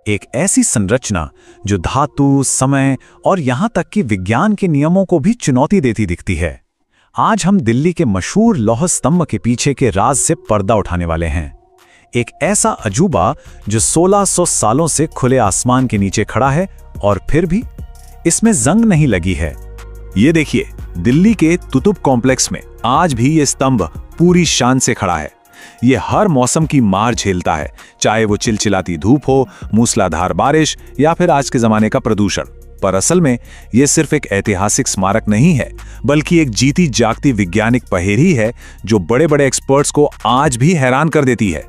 एक ऐसी संरचना जो धातु, समय और यहां तक कि विज्ञान के नियमों को भी चुनौती देती दिखती है। आज हम दिल्ली के मशहूर लौह स्तंभ के पीछे के राज से पर्दा उठाने वाले हैं। एक ऐसा अजूबा जो 1600 सालों से खुले आसमान के नीचे खड़ा है और फिर भी इसमें जंग नहीं लगी है। ये देखिए, दिल्ली के कुतुब कॉम्प्लेक्स में आज भी ये स्तंभ पूरी शान से खड़ा है। ये हर मौसम की मार झेलता है, चाहे वो चिलचिलाती धूप हो, मूसलाधार बारिश या फिर आज के जमाने का प्रदूषण। पर असल में ये सिर्फ एक ऐतिहासिक स्मारक नहीं है, बल्कि एक जीती जागती वैज्ञानिक पहेली है जो बड़े बड़े एक्सपर्ट्स को आज भी हैरान कर देती है।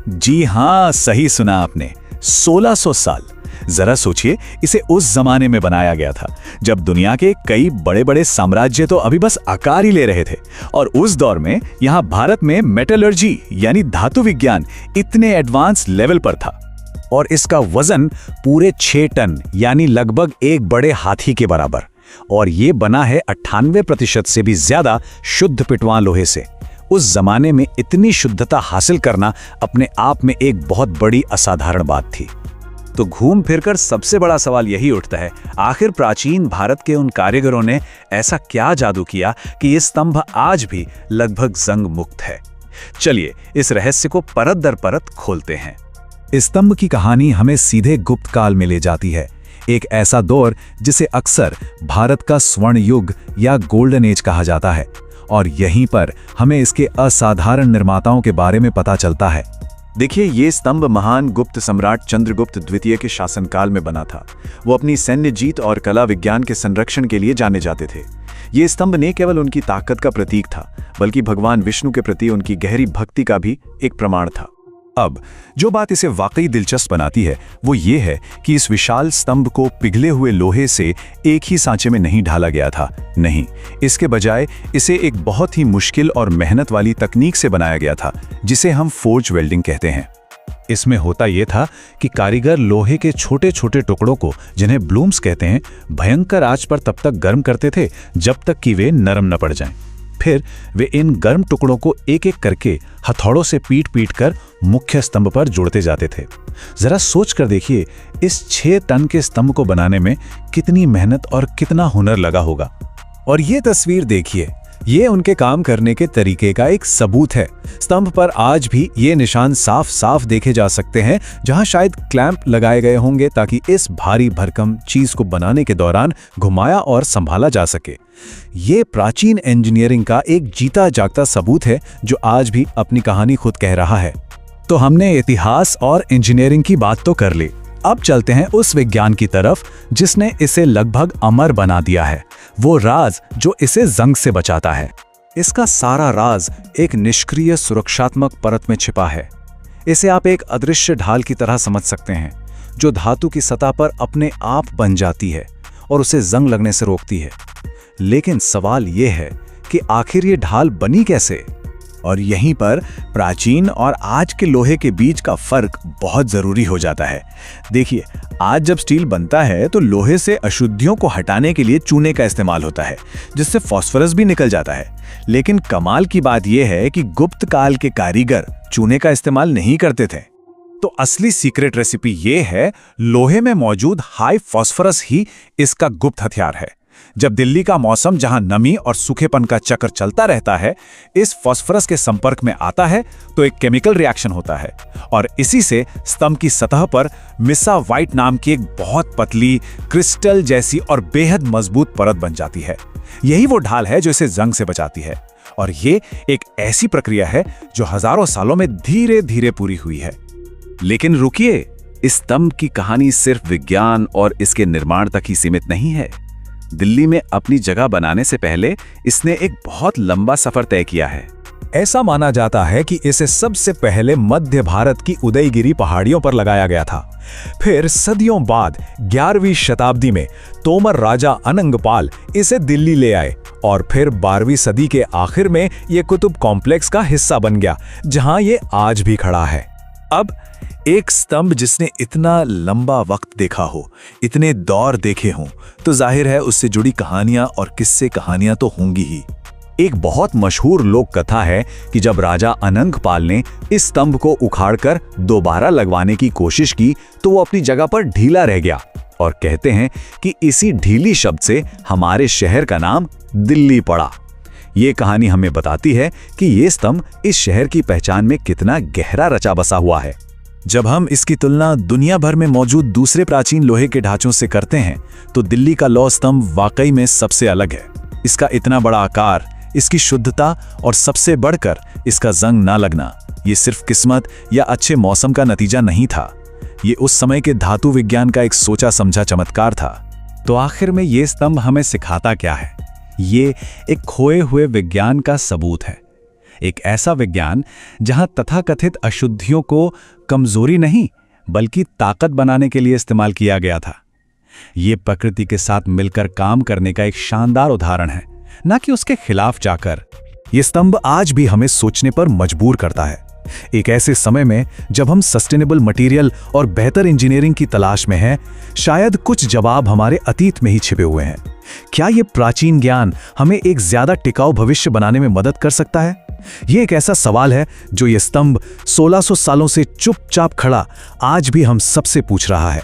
जी हां, सही सुना आपने, 1600 साल। जरा सोचिए, इसे उस जमाने में बनाया गया था जब दुनिया के कई बड़े बड़े साम्राज्य तो अभी बस आकार ही ले रहे थे, और उस दौर में यहां भारत में मेटलर्जी यानी धातु विज्ञान इतने एडवांस लेवल पर था। और इसका वजन पूरे 6 टन यानी लगभग एक बड़े हाथी के बराबर, और ये बना है 98% से भी ज्यादा शुद्ध पिटवां लोहे से। उस जमाने में इतनी शुद्धता हासिल करना अपने आप में एक बहुत बड़ी असाधारण बात थी। तो घूम फिरकर सबसे बड़ा सवाल यही उठता है, आखिर प्राचीन भारत के उन कारीगरों ने ऐसा क्या जादू किया कि ये स्तंभ आज भी लगभग जंग मुक्त है। चलिए इस रहस्य को परत दर परत खोलते हैं। इस स्तंभ की कहानी हमें सीधे गुप्त काल में ले जाती है, एक ऐसा दौर जिसे अक्सर भारत का स्वर्ण युग या गोल्डन एज कहा जाता है, और यहीं पर हमें इसके असाधारण निर्माताओं के बारे में पता चलता है। देखिए, ये स्तंभ महान गुप्त सम्राट चंद्रगुप्त द्वितीय के शासनकाल में बना था। वो अपनी सैन्य जीत और कला विज्ञान के संरक्षण के लिए जाने जाते थे। ये स्तंभ न केवल उनकी ताकत का प्रतीक था, बल्कि भगवान विष्णु के प्रति उनकी गहरी भक्ति का भी एक प्रमाण था। अब जो बात इसे वाकई दिलचस्प बनाती है वो ये है कि इस विशाल स्तंभ को पिघले हुए लोहे से एक ही सांचे में नहीं ढाला गया था। नहीं, इसके बजाय इसे एक बहुत ही मुश्किल और मेहनत वाली तकनीक से बनाया गया था, जिसे हम फोर्ज वेल्डिंग कहते हैं। इसमें होता यह था कि कारीगर लोहे के छोटे छोटे टुकड़ों को, जिन्हें ब्लूम्स कहते हैं, भयंकर आंच पर तब तक गर्म करते थे जब तक कि वे नरम न पड़ जाएं। फिर वे इन गर्म टुकड़ों को एक एक करके हथौड़ों से पीट पीट कर मुख्य स्तंभ पर जोड़ते जाते थे। जरा सोच कर देखिए, इस 6 टन के स्तंभ को बनाने में कितनी मेहनत और कितना हुनर लगा होगा। और ये तस्वीर देखिए, ये उनके काम करने के तरीके का एक सबूत है। स्तंभ पर आज भी ये निशान साफ साफ देखे जा सकते हैं, जहां शायद क्लैंप लगाए गए होंगे ताकि इस भारी भरकम चीज को बनाने के दौरान घुमाया और संभाला जा सके। ये प्राचीन इंजीनियरिंग का एक जीता जागता सबूत है जो आज भी अपनी कहानी खुद कह रहा है। तो हमने इतिहास और इंजीनियरिंग की बात तो कर ली, अब चलते हैं उस विज्ञान की तरफ जिसने इसे लगभग अमर बना दिया है, वो राज जो इसे जंग से बचाता है। इसका सारा राज एक निष्क्रिय सुरक्षात्मक परत में छिपा है। इसे आप एक अदृश्य ढाल की तरह समझ सकते हैं, जो धातु की सतह पर अपने आप बन जाती है और उसे जंग लगने से रोकती है। लेकिन सवाल यह है कि आखिर ये ढाल बनी कैसे? और यहीं पर प्राचीन और आज के लोहे के बीच का फर्क बहुत जरूरी हो जाता है। देखिए, आज जब स्टील बनता है तो लोहे से अशुद्धियों को हटाने के लिए चूने का इस्तेमाल होता है, जिससे फास्फोरस भी निकल जाता है। लेकिन कमाल की बात यह है कि गुप्त काल के कारीगर चूने का इस्तेमाल नहीं करते थे। तो असली सीक्रेट रेसिपी ये है, लोहे में मौजूद हाई फास्फोरस ही इसका गुप्त हथियार है। जब दिल्ली का मौसम, जहां नमी और सूखेपन का चक्र चलता रहता है, इस फास्फोरस के संपर्क में आता है तो एक केमिकल रिएक्शन होता है, और इसी से स्तंभ की सतह पर मिसा व्हाइट नाम की एक बहुत पतली, क्रिस्टल जैसी और बेहद मजबूत परत बन जाती है। यही वो ढाल है जो इसे जंग से बचाती है। और ये एक ऐसी प्रक्रिया है जो हजारों सालों में धीरे धीरे पूरी हुई है। लेकिन रुकिए, इस स्तंभ की कहानी सिर्फ विज्ञान और इसके निर्माण तक ही सीमित नहीं है। दिल्ली में अपनी जगह बनाने से पहले इसने एक बहुत लंबा सफर तय किया है। ऐसा माना जाता है कि इसे सबसे पहले मध्य भारत की उदयगिरी पहाड़ियों पर लगाया गया था। फिर सदियों बाद 11वीं शताब्दी में तोमर राजा अनंगपाल इसे दिल्ली ले आए, और फिर 12वीं सदी के आखिर में यह कुतुब कॉम्प्लेक्स का हिस्सा बन गया, जहां ये आज भी खड़ा है। अब एक स्तंभ जिसने इतना लंबा वक्त देखा हो, इतने दौर देखे हों, तो जाहिर है उससे जुड़ी कहानियां और किस्से कहानियां तो होंगी ही। एक बहुत मशहूर लोक कथा है कि जब राजा अनंगपाल ने इस स्तंभ को उखाड़कर दोबारा लगवाने की कोशिश की तो वो अपनी जगह पर ढीला रह गया, और कहते हैं कि इसी ढीली शब्द से हमारे शहर का नाम दिल्ली पड़ा। ये कहानी हमें बताती है कि ये स्तंभ इस शहर की पहचान में कितना गहरा रचा बसा हुआ है। जब हम इसकी तुलना दुनिया भर में मौजूद दूसरे प्राचीन लोहे के ढांचों से करते हैं तो दिल्ली का लौह स्तंभ वाकई में सबसे अलग है। इसका इतना बड़ा आकार, इसकी शुद्धता और सबसे बढ़कर इसका जंग ना लगना, ये सिर्फ किस्मत या अच्छे मौसम का नतीजा नहीं था। ये उस समय के धातु विज्ञान का एक सोचा समझा चमत्कार था। तो आखिर में ये स्तंभ हमें सिखाता क्या है? ये एक खोए हुए विज्ञान का सबूत है। एक ऐसा विज्ञान जहां तथाकथित अशुद्धियों को कमजोरी नहीं बल्कि ताकत बनाने के लिए इस्तेमाल किया गया था। ये प्रकृति के साथ मिलकर काम करने का एक शानदार उदाहरण है, ना कि उसके खिलाफ जाकर। ये स्तंभ आज भी हमें सोचने पर मजबूर करता है। एक ऐसे समय में जब हम सस्टेनेबल मटेरियल और बेहतर इंजीनियरिंग की तलाश में हैं, शायद कुछ जवाब हमारे अतीत में ही छिपे हुए हैं। क्या ये प्राचीन ज्ञान हमें एक ज्यादा टिकाऊ भविष्य बनाने में मदद कर सकता है? ये एक ऐसा सवाल है जो ये स्तंभ 1600 सालों से चुपचाप खड़ा आज भी हम सबसे पूछ रहा है।